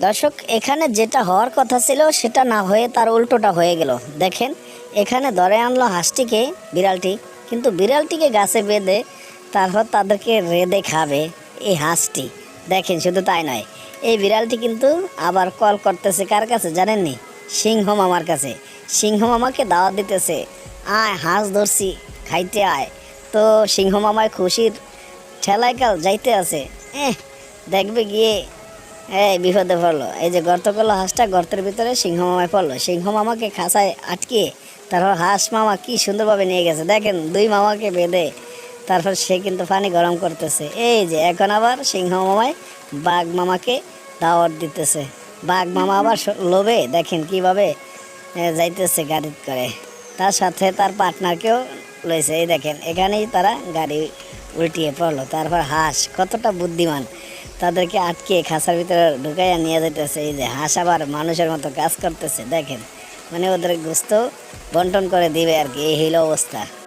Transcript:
দর্শক, এখানে যেটা হওয়ার কথা ছিল সেটা না হয়ে তার উল্টোটা হয়ে গেল। দেখেন, এখানে ধরে আনলো হাঁসটিকে, বিড়ালটি, কিন্তু বিড়ালটিকে গাছে বেঁধে তারপর তাদেরকে রেঁধে খাবে এই হাঁসটি। দেখেন, শুধু তাই নয়, এই বিড়ালটি কিন্তু আবার কল করতেছে কার কাছে জানেননি? সিংহ মামার কাছে। সিংহ মামাকে দাওয়াত দিতেছে, আয় হাঁস ধরছি, খাইতে আয়। তো সিংহ মামায় খুশির ঠেলায় কাল যাইতে আছে। দেখবে গিয়ে এই বিপদে পড়লো। এই যে গর্ত করলো হাঁসটা, গর্তের ভিতরে সিংহ মামায় পড়লো। সিংহ মামাকে খাঁচায় আটকিয়ে তারপর হাঁস মামা কি সুন্দরভাবে নিয়ে গেছে। দেখেন, দুই মামাকে বেঁধে তারপর সে কিন্তু পানি গরম করতেছে। এই যে এখন আবার সিংহ মামায় বাঘ মামাকে দাওয়াত দিতেছে। বাঘ মামা আবার লোভে দেখেন কিভাবে যাইতেছে গাড়ি করে। তার সাথে তার পার্টনারকেও লইছে। এই দেখেন, এখানেই তারা গাড়ি উল্টিয়ে পড়লো। তারপর হাঁস কতটা বুদ্ধিমান, তাদেরকে আটকে খাঁচার ভিতরে ঢুকাইয়া নিয়ে যেতেছে। এই যে হাঁস আবার মানুষের মতো কাজ করতেছে। দেখেন, মানে ওদের গোস্ত বন্টন করে দিবে আর কি, এই হইল অবস্থা।